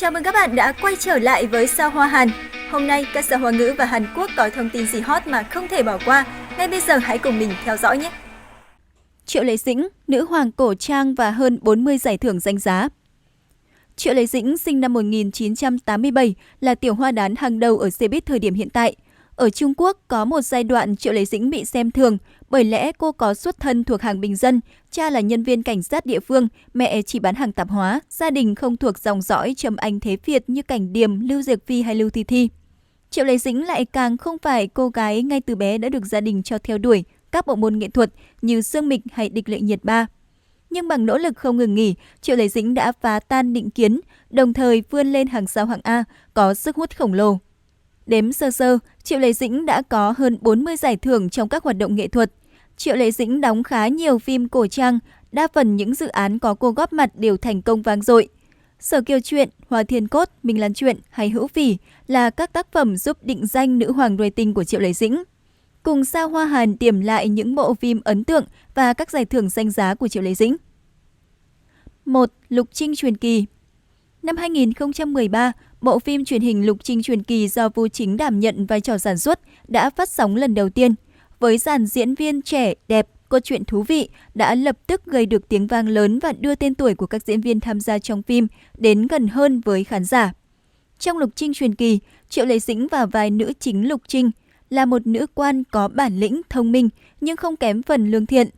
Chào mừng các bạn đã quay trở lại với Sao Hoa Hàn. Hôm nay, các sao Hoa ngữ và Hàn Quốc có thông tin gì hot mà không thể bỏ qua. Ngay bây giờ hãy cùng mình theo dõi nhé. Triệu Lệ Dĩnh, nữ hoàng cổ trang và hơn 40 giải thưởng danh giá. Triệu Lệ Dĩnh sinh năm 1987 là tiểu hoa đán hàng đầu ở showbiz thời điểm hiện tại. Ở Trung Quốc có một giai đoạn Triệu Lệ Dĩnh bị xem thường bởi lẽ cô có xuất thân thuộc hàng bình dân, cha là nhân viên cảnh sát địa phương, mẹ chỉ bán hàng tạp hóa, gia đình không thuộc dòng dõi Trầm Anh Thế Việt như Cảnh Điềm, Lưu Diệc Phi hay Lưu Thi Thi. Triệu Lệ Dĩnh lại càng không phải cô gái ngay từ bé đã được gia đình cho theo đuổi các bộ môn nghệ thuật như Dương Mịch hay Địch Lệ Nhiệt Ba. Nhưng bằng nỗ lực không ngừng nghỉ, Triệu Lệ Dĩnh đã phá tan định kiến, đồng thời vươn lên hàng sao hạng A, có sức hút khổng lồ. Đếm sơ sơ, Triệu Lệ Dĩnh đã có hơn 40 giải thưởng trong các hoạt động nghệ thuật. Triệu Lệ Dĩnh đóng khá nhiều phim cổ trang, đa phần những dự án có cô góp mặt đều thành công vang dội. Sở Kiều Truyện, Hoa Thiên Cốt, Minh Lan Truyện hay Hữu Phỉ là các tác phẩm giúp định danh nữ hoàng rating của Triệu Lệ Dĩnh. Cùng Sao Hoa Hàn điểm lại những bộ phim ấn tượng và các giải thưởng danh giá của Triệu Lệ Dĩnh. 1. Lục Trinh truyền kỳ. Năm 2013, bộ phim truyền hình Lục Trinh truyền kỳ do Vu Chính đảm nhận vai trò sản xuất đã phát sóng lần đầu tiên. Với dàn diễn viên trẻ, đẹp, câu chuyện thú vị đã lập tức gây được tiếng vang lớn và đưa tên tuổi của các diễn viên tham gia trong phim đến gần hơn với khán giả. Trong Lục Trinh truyền kỳ, Triệu Lệ Dĩnh vào vai nữ chính Lục Trinh là một nữ quan có bản lĩnh, thông minh nhưng không kém phần lương thiện.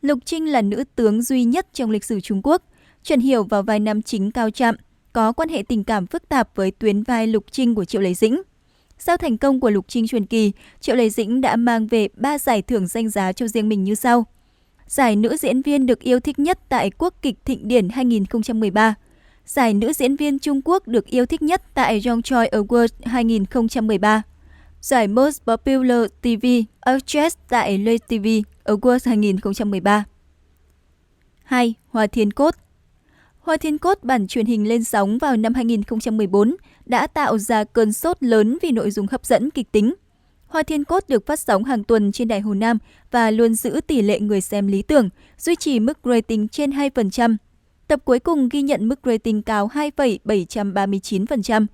Lục Trinh là nữ tướng duy nhất trong lịch sử Trung Quốc. Trần Hiểu vào vai nam chính Cao Trạm, có quan hệ tình cảm phức tạp với tuyến vai Lục Trinh của Triệu Lệ Dĩnh. Sau thành công của Lục Trinh truyền kỳ, Triệu Lệ Dĩnh đã mang về 3 giải thưởng danh giá cho riêng mình như sau. Giải nữ diễn viên được yêu thích nhất tại Quốc kịch Thịnh Điển 2013. Giải nữ diễn viên Trung Quốc được yêu thích nhất tại Young Choi Awards 2013. Giải Most Popular TV Actress tại Lê TV Awards 2013. 2. Hoa Thiên Cốt. Hoa Thiên Cốt bản truyền hình lên sóng vào năm 2014 đã tạo ra cơn sốt lớn vì nội dung hấp dẫn kịch tính. Hoa Thiên Cốt được phát sóng hàng tuần trên đài Hồ Nam và luôn giữ tỷ lệ người xem lý tưởng, duy trì mức rating trên 2%. Tập cuối cùng ghi nhận mức rating cao 2,739%.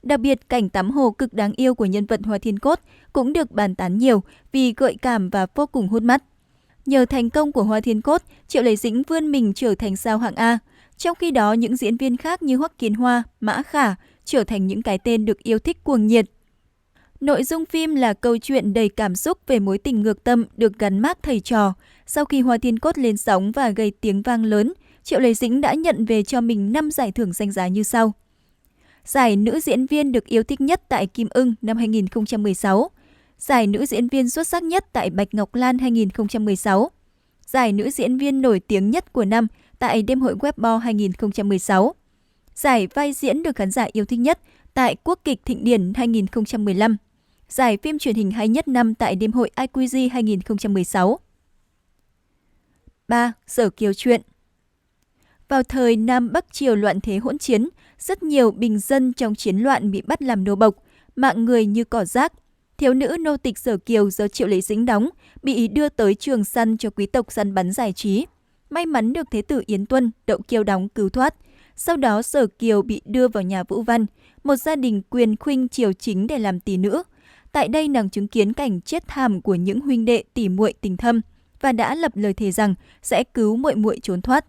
Đặc biệt, cảnh tắm hồ cực đáng yêu của nhân vật Hoa Thiên Cốt cũng được bàn tán nhiều vì gợi cảm và vô cùng hút mắt. Nhờ thành công của Hoa Thiên Cốt, Triệu Lệ Dĩnh vươn mình trở thành sao hạng A. Trong khi đó, những diễn viên khác như Hoắc Kiến Hoa, Mã Khả trở thành những cái tên được yêu thích cuồng nhiệt. Nội dung phim là câu chuyện đầy cảm xúc về mối tình ngược tâm được gắn mác thầy trò. Sau khi Hoa Thiên Cốt lên sóng và gây tiếng vang lớn, Triệu Lệ Dĩnh đã nhận về cho mình 5 giải thưởng danh giá như sau. Giải nữ diễn viên được yêu thích nhất tại Kim Ưng năm 2016. Giải nữ diễn viên xuất sắc nhất tại Bạch Ngọc Lan 2016. Giải nữ diễn viên nổi tiếng nhất của năm tại Đêm hội Weibo 2016. Giải vai diễn được khán giả yêu thích nhất tại Quốc kịch Thịnh Điển 2015. Giải phim truyền hình hay nhất năm tại Đêm hội IQG 2016. 3. Sở Kiều Truyện. Vào thời Nam Bắc Triều loạn thế hỗn chiến, rất nhiều bình dân trong chiến loạn bị bắt làm nô bộc, mạng người như cỏ rác. Thiếu nữ nô tịch Sở Kiều do Triệu Lệ Dĩnh đóng bị đưa tới trường săn cho quý tộc săn bắn giải trí. May mắn được Thế tử Yến Tuân, Đậu Kiêu đóng cứu thoát. Sau đó Sở Kiều bị đưa vào nhà Vũ Văn, một gia đình quyền khuynh triều chính để làm tỷ nữ. Tại đây nàng chứng kiến cảnh chết thảm của những huynh đệ tỉ muội tình thâm và đã lập lời thề rằng sẽ cứu muội muội trốn thoát.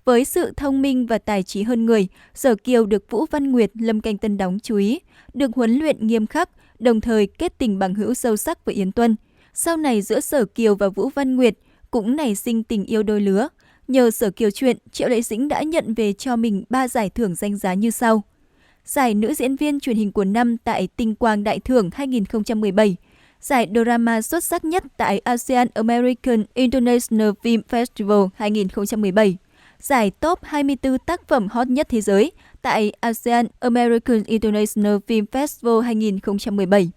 Với sự thông minh và tài trí hơn người, Sở Kiều được Vũ Văn Nguyệt, Lâm Canh Tân đóng chú ý, được huấn luyện nghiêm khắc, đồng thời kết tình bằng hữu sâu sắc với Yến Tuân. Sau này giữa Sở Kiều và Vũ Văn Nguyệt cũng nảy sinh tình yêu đôi lứa. Nhờ Sở Kiều Truyện, Triệu Lệ Dĩnh đã nhận về cho mình 3 giải thưởng danh giá như sau. Giải nữ diễn viên truyền hình của năm tại Tinh Quang Đại Thưởng 2017. Giải drama xuất sắc nhất tại ASEAN American International Film Festival 2017. Giải top 24 tác phẩm hot nhất thế giới tại ASEAN American International Film Festival 2017.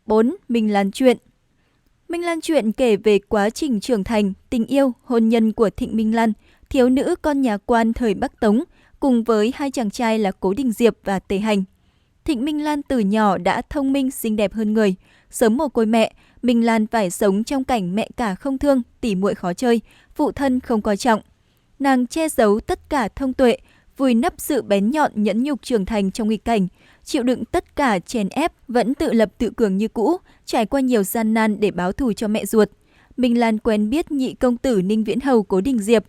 4. Minh Lan Truyện. Minh Lan Truyện kể về quá trình trưởng thành, tình yêu, hôn nhân của Thịnh Minh Lan, thiếu nữ con nhà quan thời Bắc Tống, cùng với 2 chàng trai là Cố Đình Diệp và Tề Hành. Thịnh Minh Lan từ nhỏ đã thông minh, xinh đẹp hơn người. Sớm mồ côi mẹ, Minh Lan phải sống trong cảnh mẹ cả không thương, tỉ muội khó chơi, phụ thân không coi trọng. Nàng che giấu tất cả thông tuệ, vùi nấp sự bén nhọn nhẫn nhục trưởng thành trong nghịch cảnh, chịu đựng tất cả chèn ép, vẫn tự lập tự cường như cũ, trải qua nhiều gian nan để báo thù cho mẹ ruột. Minh Lan quen biết nhị công tử Ninh Viễn Hầu Cố Đình Diệp.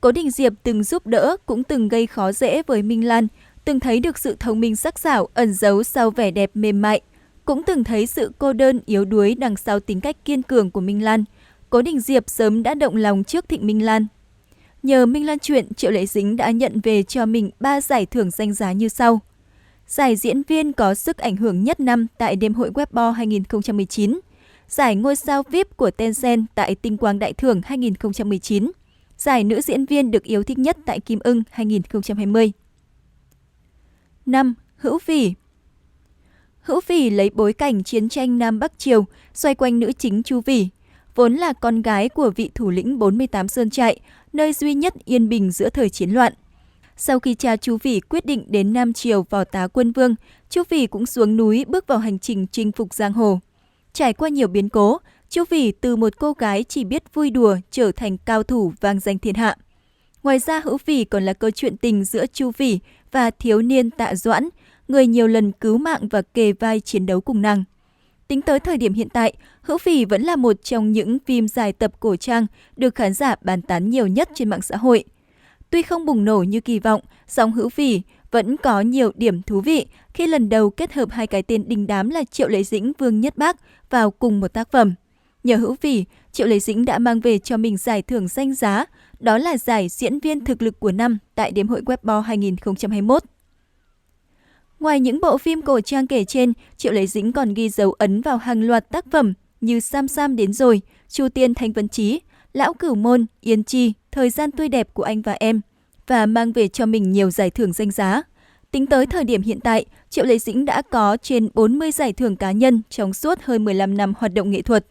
Cố Đình Diệp từng giúp đỡ, cũng từng gây khó dễ với Minh Lan, từng thấy được sự thông minh sắc sảo ẩn giấu sau vẻ đẹp mềm mại, cũng từng thấy sự cô đơn yếu đuối đằng sau tính cách kiên cường của Minh Lan. Cố Đình Diệp sớm đã động lòng trước Thịnh Minh Lan. Nhờ Minh Lan chuyện, Triệu Lệ Dĩnh đã nhận về cho mình 3 giải thưởng danh giá như sau. Giải diễn viên có sức ảnh hưởng nhất năm tại Đêm hội Weibo 2019, giải ngôi sao VIP của Tencent tại Tinh Quang Đại Thưởng 2019, giải nữ diễn viên được yêu thích nhất tại Kim Ưng 2020. 5. Hữu Phỉ. Hữu Phỉ lấy bối cảnh chiến tranh Nam Bắc Triều, xoay quanh nữ chính Chu Phỉ, vốn là con gái của vị thủ lĩnh 48 Sơn Trại, nơi duy nhất yên bình giữa thời chiến loạn. Sau khi cha Chu Phỉ quyết định đến Nam Triều vào tá quân vương, Chu Phỉ cũng xuống núi bước vào hành trình chinh phục giang hồ. Trải qua nhiều biến cố, Chu Phỉ từ một cô gái chỉ biết vui đùa trở thành cao thủ vang danh thiên hạ. Ngoài ra, Hữu Phỉ còn là câu chuyện tình giữa Chu Phỉ và thiếu niên Tạ Doãn, người nhiều lần cứu mạng và kề vai chiến đấu cùng nàng. Tính tới thời điểm hiện tại, Hữu Phỉ vẫn là một trong những phim dài tập cổ trang được khán giả bàn tán nhiều nhất trên mạng xã hội. Tuy không bùng nổ như kỳ vọng, song Hữu Phỉ vẫn có nhiều điểm thú vị khi lần đầu kết hợp hai cái tên đình đám là Triệu Lệ Dĩnh, Vương Nhất Bác vào cùng một tác phẩm. Nhờ Hữu Phỉ, Triệu Lệ Dĩnh đã mang về cho mình giải thưởng danh giá, đó là giải diễn viên thực lực của năm tại Đêm hội Weibo 2021. Ngoài những bộ phim cổ trang kể trên, Triệu Lệ Dĩnh còn ghi dấu ấn vào hàng loạt tác phẩm như Sam Sam đến rồi, Chu Tiên Thanh Vân Chí, Lão Cửu Môn, Yên Chi, Thời gian tươi đẹp của anh và em, và mang về cho mình nhiều giải thưởng danh giá. Tính tới thời điểm hiện tại, Triệu Lệ Dĩnh đã có trên 40 giải thưởng cá nhân trong suốt hơn 15 năm hoạt động nghệ thuật.